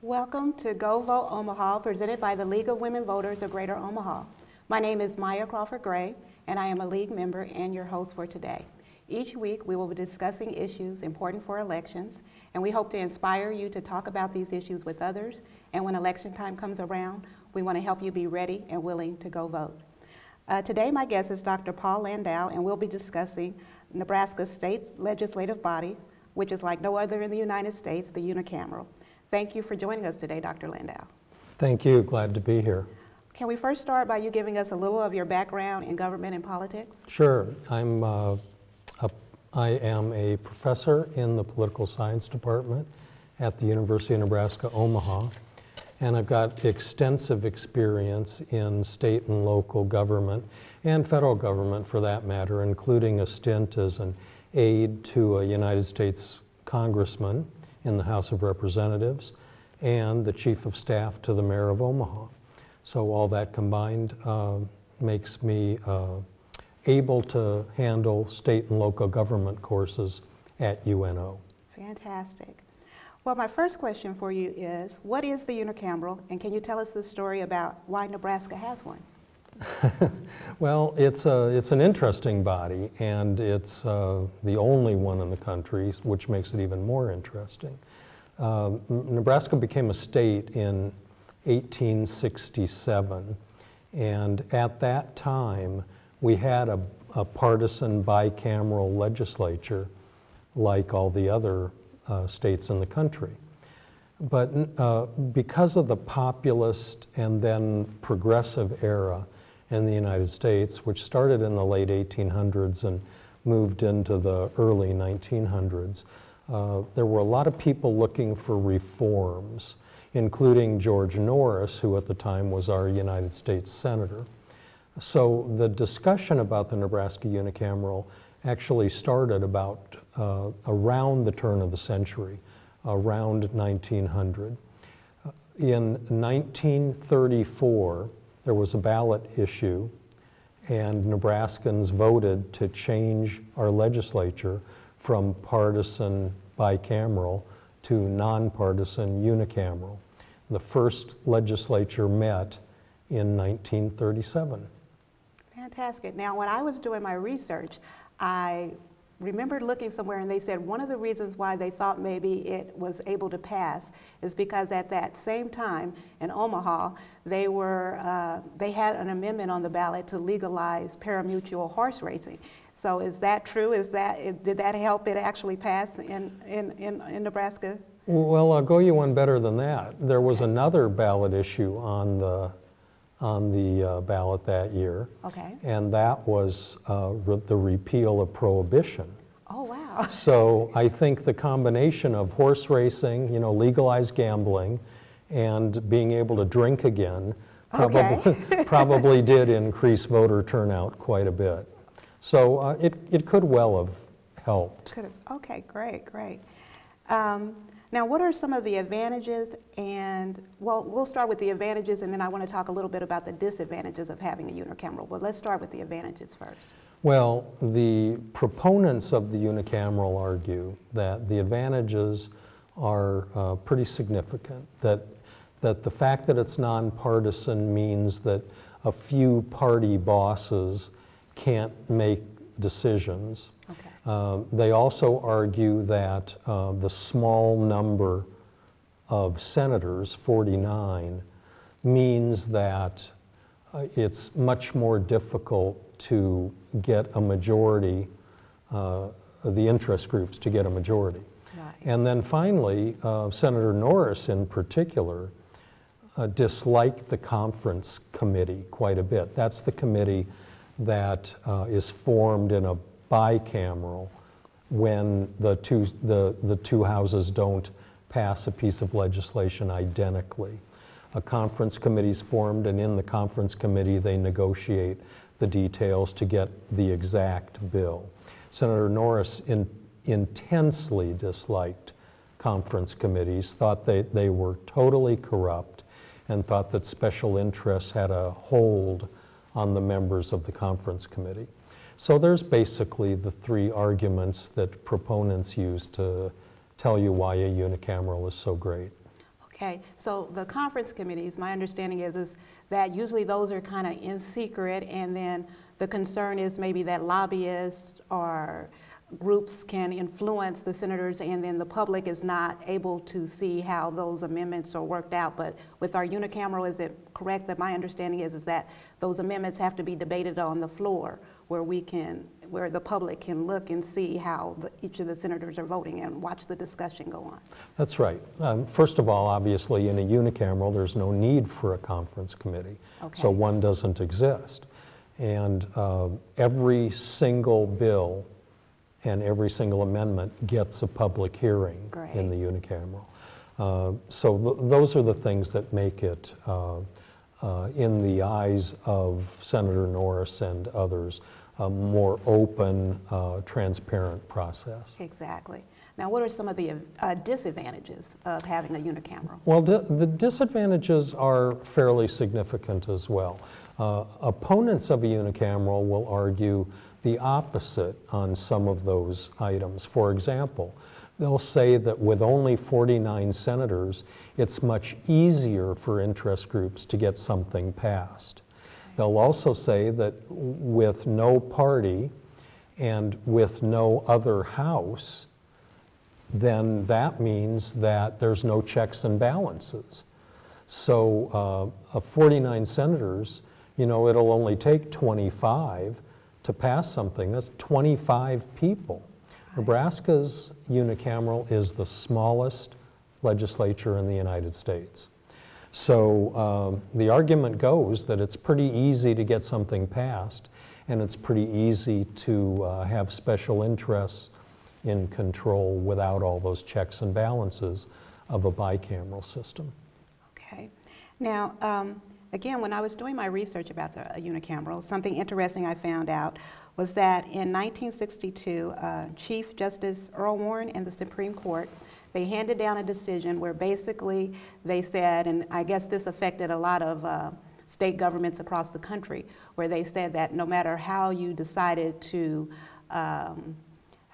Welcome to Go Vote Omaha, presented by the League of Women Voters of Greater Omaha. My name is Maya Crawford-Gray, and I am a League member and your host for today. Each week, we will be discussing issues important for elections, and we hope to inspire you to talk about these issues with others, and when election time comes around, we want to help you be ready and willing to go vote. Today, my guest is Dr. Paul Landow, and we'll be discussing Nebraska State Legislative Body, which is like no other in the United States, the Unicameral. Thank you for joining us today, Dr. Landow. Thank you. Glad to be here. Can we first start by you giving us a little of your background in government and politics? Sure. I am a professor in the political science department at the University of Nebraska, Omaha, and I've got extensive experience in state and local government and federal government for that matter, including a stint as an aide to a United States congressman in the House of Representatives and the chief of staff to the mayor of Omaha. So all that combined makes me able to handle state and local government courses at UNO. Fantastic. Well, my first question for you is, what is the Unicameral, and can you tell us the story about why Nebraska has one? Well, it's an interesting body, and it's the only one in the country, which makes it even more interesting. Nebraska became a state in 1867, and at that time we had a partisan bicameral legislature like all the other states in the country. But because of the populist and then progressive era in the United States, which started in the late 1800s and moved into the early 1900s, there were a lot of people looking for reforms, including George Norris, who at the time was our United States Senator. So the discussion about the Nebraska Unicameral actually started about around the turn of the century, around 1900. In 1934, there was a ballot issue, and Nebraskans voted to change our legislature from partisan bicameral to nonpartisan unicameral. The first legislature met in 1937. Fantastic. Now, when I was doing my research, I remembered looking somewhere and they said one of the reasons why they thought maybe it was able to pass is because at that same time in Omaha, they had an amendment on the ballot to legalize parimutuel horse racing. So is that true? Did that help it actually pass in Nebraska? Well, I'll go you one better than that. There was another ballot issue on the ballot that year, and that was the repeal of prohibition. Oh, wow. So I think the combination of horse racing, legalized gambling, and being able to drink again probably did increase voter turnout quite a bit. So it could well have helped. Okay, great. Now, what are some of the advantages we'll start with the advantages, and then I want to talk a little bit about the disadvantages of having a unicameral, but let's start with the advantages first. Well, the proponents of the unicameral argue that the advantages are pretty significant, that the fact that it's nonpartisan means that a few party bosses can't make decisions. They also argue that the small number of senators, 49, means that it's much more difficult to get a majority, the interest groups to get a majority. Right. And then finally, Senator Norris in particular disliked the conference committee quite a bit. That's the committee that is formed in a bicameral when the two houses don't pass a piece of legislation identically. A conference committee is formed, and in the conference committee they negotiate the details to get the exact bill. Senator Norris intensely disliked conference committees, thought they were totally corrupt, and thought that special interests had a hold on the members of the conference committee. So there's basically the three arguments that proponents use to tell you why a unicameral is so great. Okay, so the conference committees, my understanding is that usually those are kind of in secret, and then the concern is maybe that lobbyists or groups can influence the senators, and then the public is not able to see how those amendments are worked out. But with our unicameral, is it correct that my understanding is that those amendments have to be debated on the floor, where the public can look and see how each of the senators are voting and watch the discussion go on? That's right. First of all, obviously, in a unicameral, there's no need for a conference committee. Okay. So one doesn't exist. And every single bill and every single amendment gets a public hearing Great. in the unicameral. So those are the things that make it, in the eyes of Senator Norris and others, a more open, transparent process. Exactly. Now, what are some of the disadvantages of having a unicameral? Well, the disadvantages are fairly significant as well. Opponents of a unicameral will argue the opposite on some of those items. For example, they'll say that with only 49 senators, it's much easier for interest groups to get something passed. They'll also say that with no party and with no other house, then that means that there's no checks and balances. So 49 senators, you know, it'll only take 25 to pass something. That's 25 people. Right. Nebraska's unicameral is the smallest legislature in the United States. So the argument goes that it's pretty easy to get something passed, and it's pretty easy to have special interests in control without all those checks and balances of a bicameral system. Okay. Now, again, when I was doing my research about the unicameral, something interesting I found out was that in 1962, Chief Justice Earl Warren and the Supreme Court, they handed down a decision where basically they said, and I guess this affected a lot of state governments across the country, where they said that no matter how you decided to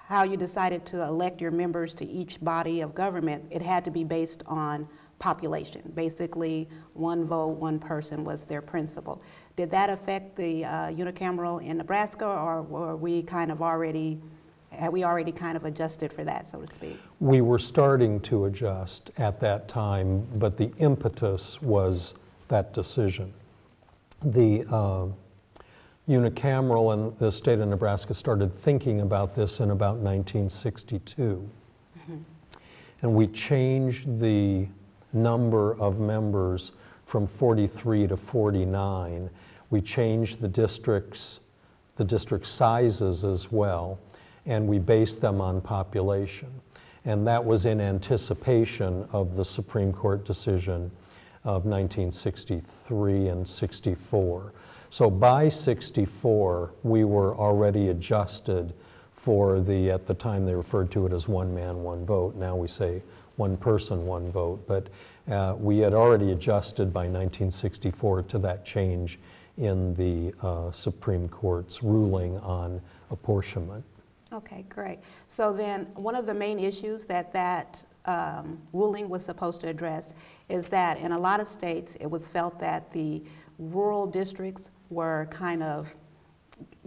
elect your members to each body of government, it had to be based on population. Basically, one vote, one person was their principle. Did that affect the unicameral in Nebraska, or were we kind of already, had we already kind of adjusted for that, so to speak? We were starting to adjust at that time, but the impetus was that decision. The unicameral in the state of Nebraska started thinking about this in about 1962. Mm-hmm. And we changed the number of members from 43 to 49. We changed the district sizes as well, and we based them on population. And that was in anticipation of the Supreme Court decision of 1963 and 64. So by 64, we were already adjusted for at the time they referred to it as one man, one vote. Now we say one person, one vote. But we had already adjusted by 1964 to that change in the Supreme Court's ruling on apportionment. Okay, great. So then one of the main issues that ruling was supposed to address is that in a lot of states it was felt that the rural districts were kind of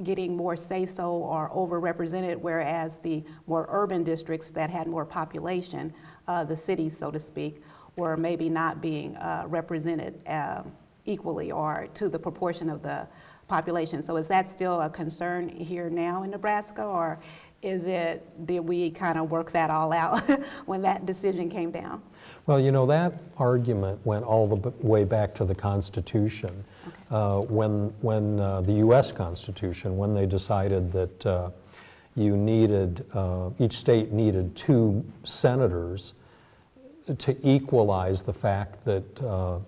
getting more say-so or overrepresented, whereas the more urban districts that had more population, the cities, so to speak, were maybe not being represented equally or to the proportion of the population. So is that still a concern here now in Nebraska, or did we kind of work that all out when that decision came down? Well, you know, that argument went all the way back to the Constitution. Okay. When the U.S. Constitution, when they decided that each state needed 2 senators to equalize the fact that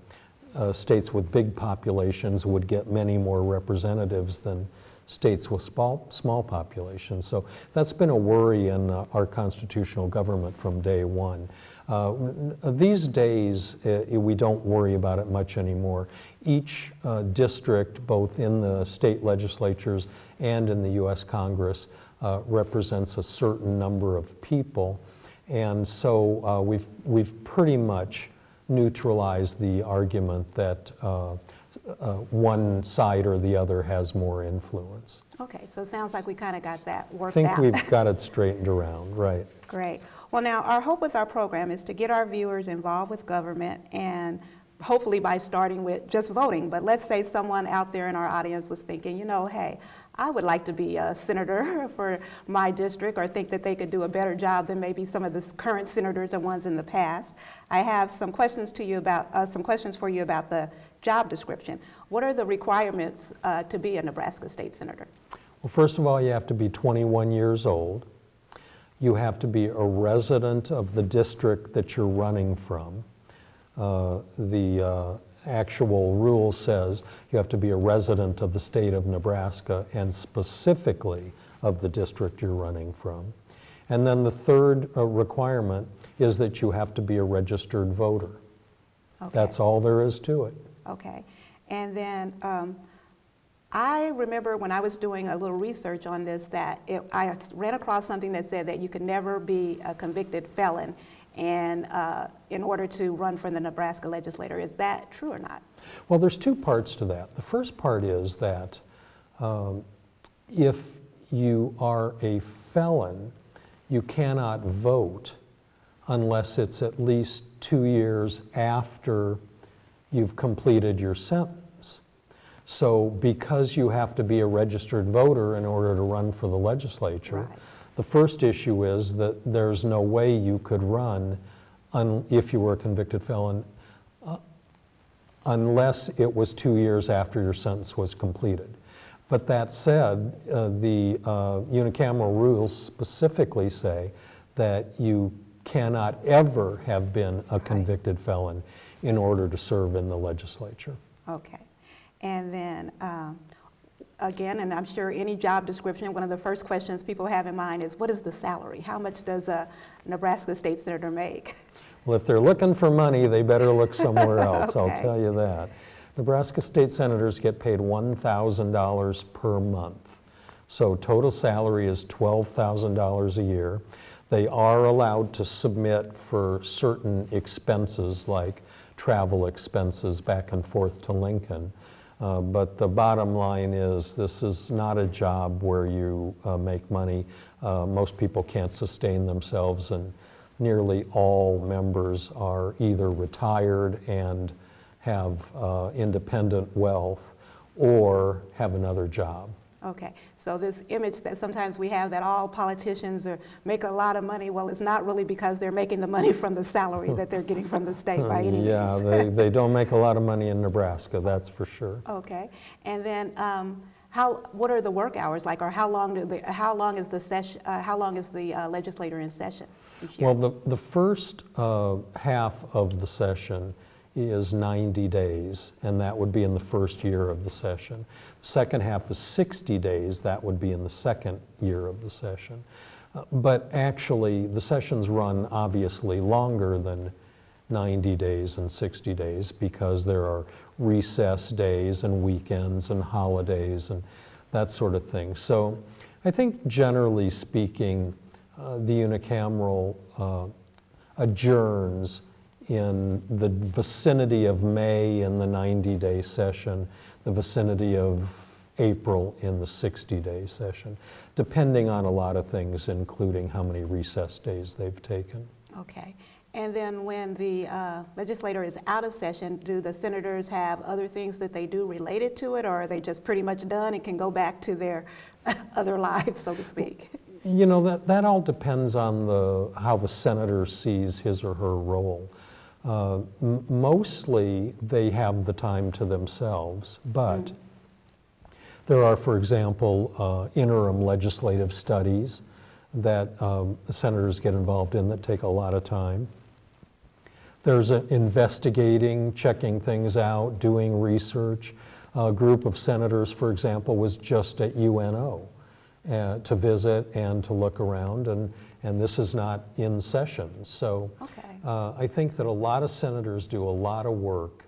states with big populations would get many more representatives than states with small populations. So that's been a worry in our constitutional government from day one. These days, we don't worry about it much anymore. Each district, both in the state legislatures and in the U.S. Congress, represents a certain number of people. And so we've pretty much neutralize the argument that one side or the other has more influence. Okay, so it sounds like we kind of got that worked I think out. we've got it straightened around, right. Great. Well, now, our hope with our program is to get our viewers involved with government, and hopefully by starting with just voting. But let's say someone out there in our audience was thinking, you know, hey, I would like to be a senator for my district, or think that they could do a better job than maybe some of the current senators or ones in the past. I have some questions for you about the job description. What are the requirements to be a Nebraska State Senator? Well, first of all, you have to be 21 years old. You have to be a resident of the district that you're running from. The actual rule says you have to be a resident of the state of Nebraska, and specifically of the district you're running from. And then the third requirement is that you have to be a registered voter. Okay. That's all there is to it. Okay. And then I remember when I was doing a little research on this that I ran across something that said that you could never be a convicted felon and in order to run for the Nebraska legislature. Is that true or not? Well, there's two parts to that. The first part is that if you are a felon, you cannot vote unless it's at least 2 years after you've completed your sentence. So because you have to be a registered voter in order to run for the legislature, right. The first issue is that there's no way you could run if you were a convicted felon unless it was 2 years after your sentence was completed. But that said, the unicameral rules specifically say that you cannot ever have been a convicted felon in order to serve in the legislature. Okay. And then again, and I'm sure any job description, one of the first questions people have in mind is, what is the salary? How much does a Nebraska State Senator make? Well, if they're looking for money, they better look somewhere else, Okay. I'll tell you that. Nebraska State Senators get paid $1,000 per month. So total salary is $12,000 a year. They are allowed to submit for certain expenses like travel expenses back and forth to Lincoln. But the bottom line is this is not a job where you make money. Most people can't sustain themselves, and nearly all members are either retired and have independent wealth or have another job. Okay, so this image that sometimes we have that all politicians make a lot of money, well, it's not really because they're making the money from the salary that they're getting from the state by any means. Yeah, they don't make a lot of money in Nebraska, that's for sure. Okay, and then what are the work hours like, or how long is the legislature in session each year? Well, the first half of the session is 90 days, and that would be in the first year of the session. The second half is 60 days, that would be in the second year of the session. But actually, the sessions run obviously longer than 90 days and 60 days because there are recess days and weekends and holidays and that sort of thing. So I think generally speaking, the unicameral adjourns in the vicinity of May in the 90-day session, the vicinity of April in the 60-day session, depending on a lot of things, including how many recess days they've taken. Okay. And then when the legislature is out of session, do the senators have other things that they do related to it, or are they just pretty much done and can go back to their other lives, so to speak? You know, that all depends on how the senator sees his or her role. Mostly they have the time to themselves, but there are, for example, interim legislative studies that senators get involved in that take a lot of time. There's investigating, checking things out, doing research. A group of senators, for example, was just at UNO to visit and to look around, and this is not in session. So okay. I think that a lot of senators do a lot of work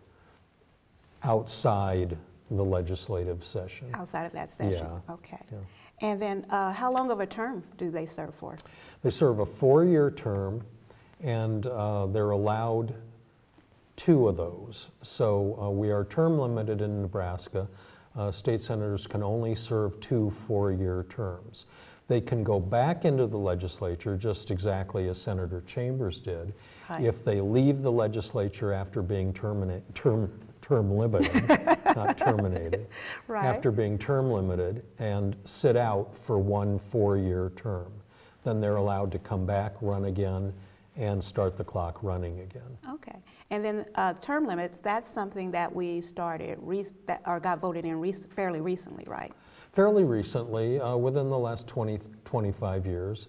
outside the legislative session. Outside of that session? Yeah. Okay. Yeah. And then how long of a term do they serve for? They serve a 4-year term, and they're allowed 2 of those. So we are term limited in Nebraska. State senators can only serve 2 4-year terms. They can go back into the legislature just exactly as Senator Chambers did. Right. If they leave the legislature after being term limited, not terminated, Right. after being term limited and sit out for 1 4-year term. Then they're allowed to come back, run again, and start the clock running again. Okay. And then term limits, that's something that we started or got voted in fairly recently, right? Fairly recently, within the last 25 years.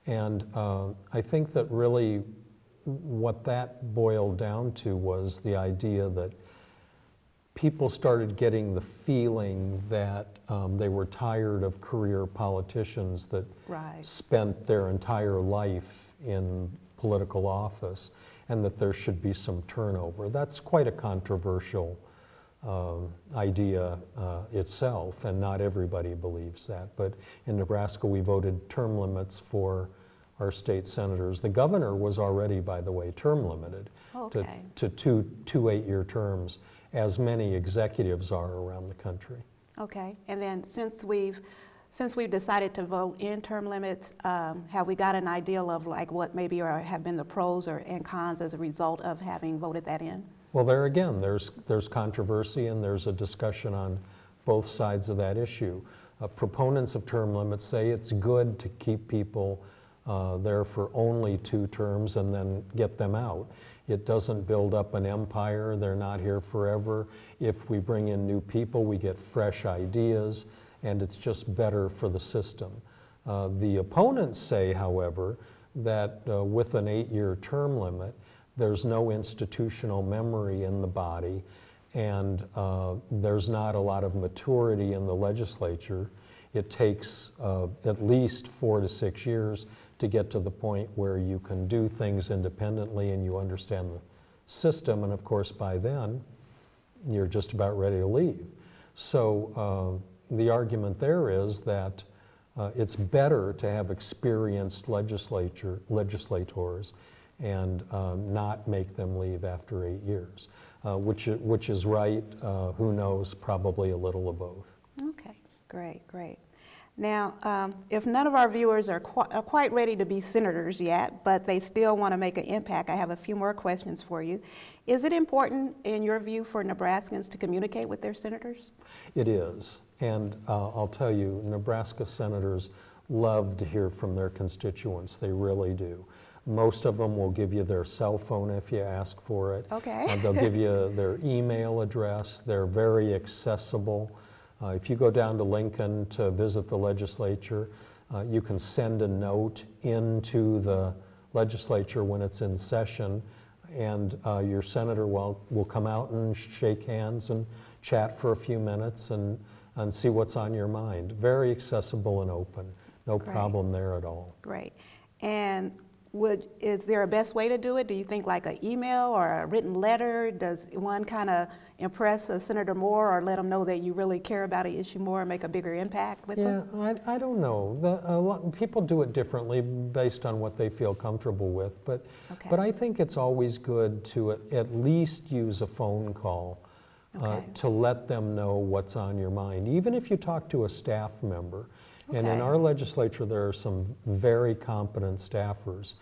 And I think that really what that boiled down to was the idea that people started getting the feeling that they were tired of career politicians that Right. spent their entire life in political office, and that there should be some turnover. That's quite a controversial idea itself, and not everybody believes that. But in Nebraska, we voted term limits for our state senators. The governor was already, by the way, term limited Okay. to two 8-year terms, as many executives are around the country. Okay. And then since we've decided to vote in term limits, have we got an idea of like what maybe have been the pros and cons as a result of having voted that in? Well, there again, there's controversy, and there's a discussion on both sides of that issue. Proponents of term limits say it's good to keep people there for only 2 terms and then get them out. It doesn't build up an empire. They're not here forever. If we bring in new people, we get fresh ideas, and it's just better for the system. The opponents say, however, that with an 8-year term limit, there's no institutional memory in the body, and there's not a lot of maturity in the legislature. It takes at least 4 to 6 years to get to the point where you can do things independently and you understand the system, and of course by then you're just about ready to leave. So the argument there is that it's better to have experienced legislators and not make them leave after 8 years, which is right. Who knows? Probably a little of both. Okay, great, great. Now, if none of our viewers are quite ready to be senators yet, but they still want to make an impact, I have a few more questions for you. Is it important, in your view, for Nebraskans to communicate with their senators? It is, and I'll tell you, Nebraska senators love to hear from their constituents. They really do. Most of them will give you their cell phone if you ask for it. Okay. They'll give you their email address. They're very accessible. If you go down to Lincoln to visit the legislature, you can send a note into the legislature when it's in session, and your senator will come out and shake hands and chat for a few minutes and see what's on your mind. Very accessible and open. No Great. problem there at all. Great. And is there a best way to do it? Do you think like an email or a written letter? Does one kind of impress a senator more, or let them know that you really care about an issue more and make a bigger impact with them? Yeah, I don't know. A lot, people do it differently based on what they feel comfortable with, but I think it's always good to at least use a phone call to let them know what's on your mind, even if you talk to a staff member. And in our legislature, there are some very competent staffers.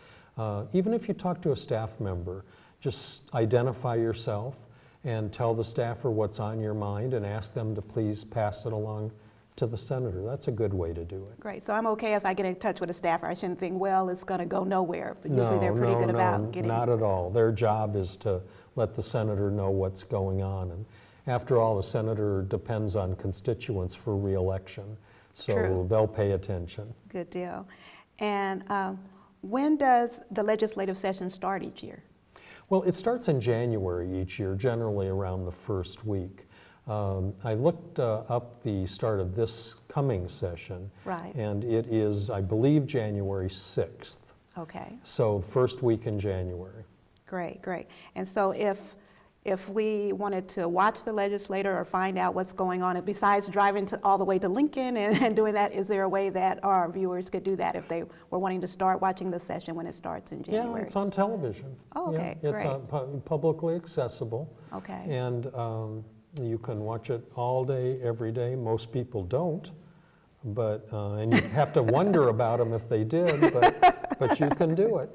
Even if you talk to a staff member, just identify yourself and tell the staffer what's on your mind and ask them to please pass it along to the senator. That's a good way to do it. Great. So I'm okay if I get in touch with a staffer. I shouldn't think, well, it's going to go nowhere. But usually they're pretty good about getting... Not at all. Their job is to let the senator know what's going on. And after all, the senator depends on constituents for re-election. So True. They'll pay attention. Good deal. And when does the legislative session start each year? Well, it starts in January each year, generally around the first week. I looked up the start of this coming session, Right. and it is, I believe, January 6th. Okay. So first week in January. Great, great. And so if if we wanted to watch the legislator or find out what's going on, and besides driving all the way to Lincoln and doing that, is there a way that our viewers could do that if they were wanting to start watching the session when it starts in January? Yeah, it's on television. Oh, okay, yeah, great. It's publicly accessible. Okay. And you can watch it all day, every day. Most people don't, but and you have to wonder about them if they did, but you can do it.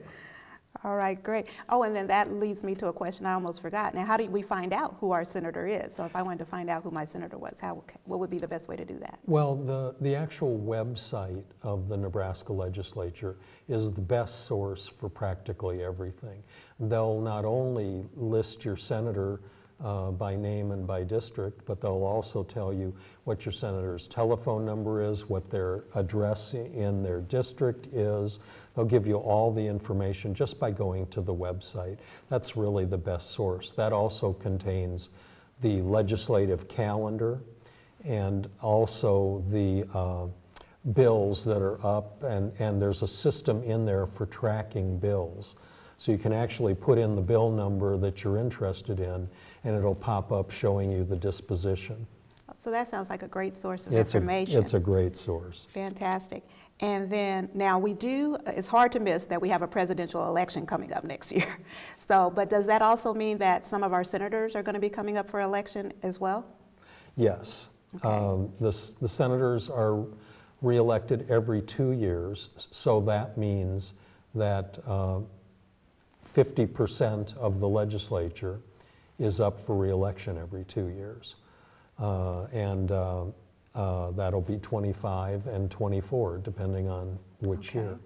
All right, great. Oh, and then that leads me to a question I almost forgot. Now, how do we find out who our senator is? So if I wanted to find out who my senator was, what would be the best way to do that? Well, the actual website of the Nebraska legislature is the best source for practically everything. They'll not only list your senator by name and by district, but they'll also tell you what your senator's telephone number is, what their address in their district is. They'll give you all the information just by going to the website. That's really the best source. That also contains the legislative calendar and also the bills that are up, and there's a system in there for tracking bills. So you can actually put in the bill number that you're interested in, and it'll pop up showing you the disposition. So that sounds like a great source of information. It's a great source. Fantastic. And then now it's hard to miss that we have a presidential election coming up next year. So, but does that also mean that some of our senators are going to be coming up for election as well? Yes. Okay. The senators are reelected every 2 years, so that means that 50% of the legislature is up for reelection every 2 years. That'll be 25 and 24, depending on which year.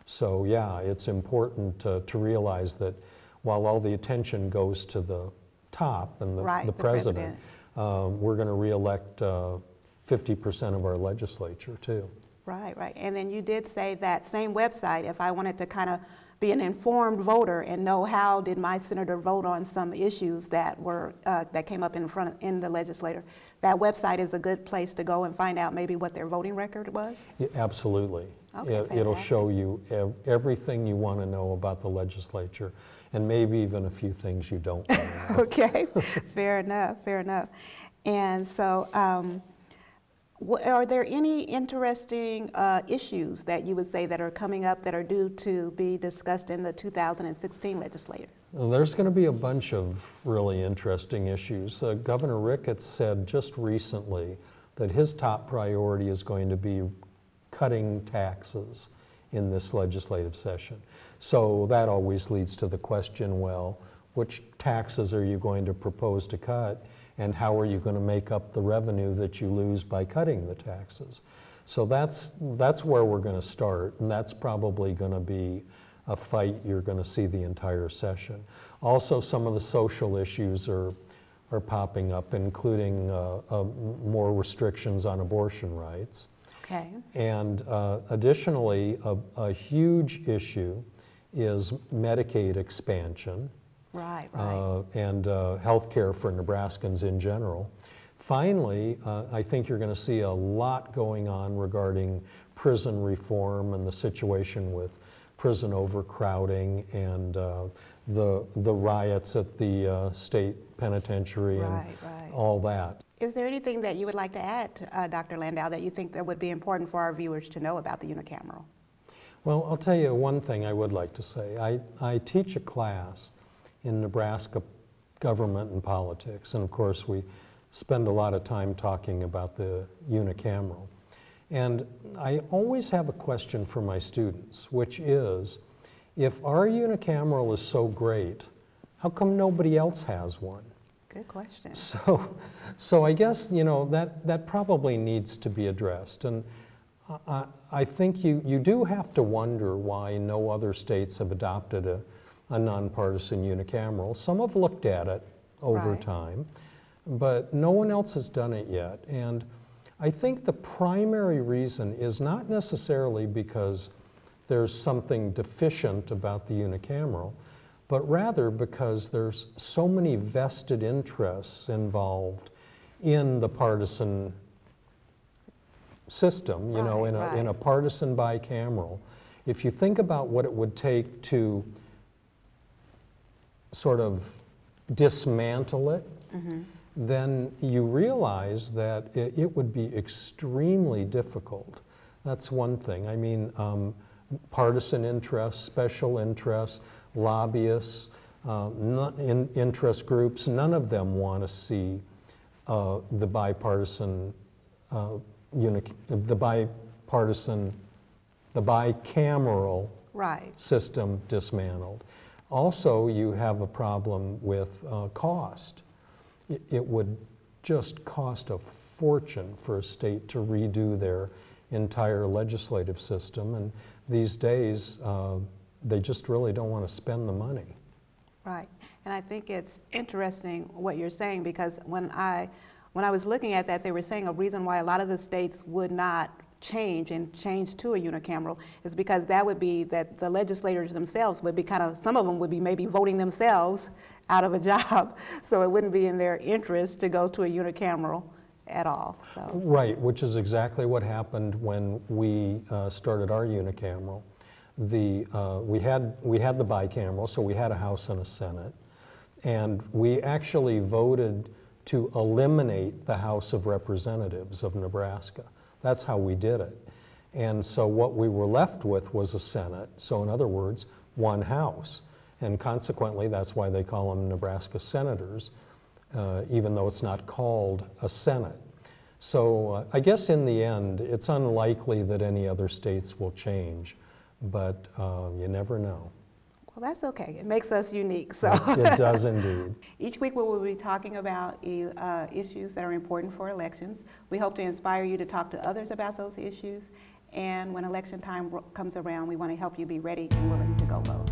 So yeah, it's important to realize that while all the attention goes to the top and the president, we're going to reelect 50% of our legislature too. Right, right. And then you did say that same website, if I wanted to kind of be an informed voter and know how did my senator vote on some issues that were that came up in the legislature, that website is a good place to go and find out maybe what their voting record was? Yeah, absolutely. Okay, it'll show you everything you want to know about the legislature, and maybe even a few things you don't want to know. Okay, fair enough, fair enough. And so, are there any interesting issues that you would say that are coming up that are due to be discussed in the 2016 legislature? Well, there's going to be a bunch of really interesting issues. Governor Ricketts said just recently that his top priority is going to be cutting taxes in this legislative session. So that always leads to the question, well, which taxes are you going to propose to cut? And how are you going to make up the revenue that you lose by cutting the taxes? So that's where we're going to start, and that's probably going to be a fight you're going to see the entire session. Also, some of the social issues are popping up, including more restrictions on abortion rights. Okay. And additionally, a huge issue is Medicaid expansion. Right, right. And health care for Nebraskans in general. Finally, I think you're going to see a lot going on regarding prison reform and the situation with prison overcrowding and the riots at the state penitentiary and all that. Is there anything that you would like to add, Dr. Landow, that you think that would be important for our viewers to know about the unicameral? Well, I'll tell you one thing I would like to say. I teach a class in Nebraska government and politics, and of course we spend a lot of time talking about the unicameral. And I always have a question for my students, which is, if our unicameral is so great, how come nobody else has one? Good question. So I guess, you know, that probably needs to be addressed. And I think you do have to wonder why no other states have adopted a nonpartisan unicameral. Some have looked at it over time, but no one else has done it yet. And I think the primary reason is not necessarily because there's something deficient about the unicameral, but rather because there's so many vested interests involved in the partisan system, you know, in a partisan bicameral. If you think about what it would take to sort of dismantle it, then you realize that it would be extremely difficult. That's one thing. I mean, partisan interests, special interests, lobbyists, interest groups, none of them want to see the bicameral Right. system dismantled. Also, you have a problem with cost. It would just cost a fortune for a state to redo their entire legislative system, and these days they just really don't want to spend the money. Right, and I think it's interesting what you're saying, because when I was looking at that, they were saying a reason why a lot of the states would not change to a unicameral is because that would be that the legislators themselves would be some of them would be maybe voting themselves out of a job, so it wouldn't be in their interest to go to a unicameral at all. So. Right, which is exactly what happened when we started our unicameral. We had the bicameral, so we had a House and a Senate, and we actually voted to eliminate the House of Representatives of Nebraska. That's how we did it. And so what we were left with was a Senate, so in other words, one House. And consequently, that's why they call them Nebraska senators, even though it's not called a Senate. So I guess in the end, it's unlikely that any other states will change, but you never know. Well, that's okay. It makes us unique. So It does indeed. Each week we will be talking about issues that are important for elections. We hope to inspire you to talk to others about those issues. And when election time comes around, we want to help you be ready and willing to go vote.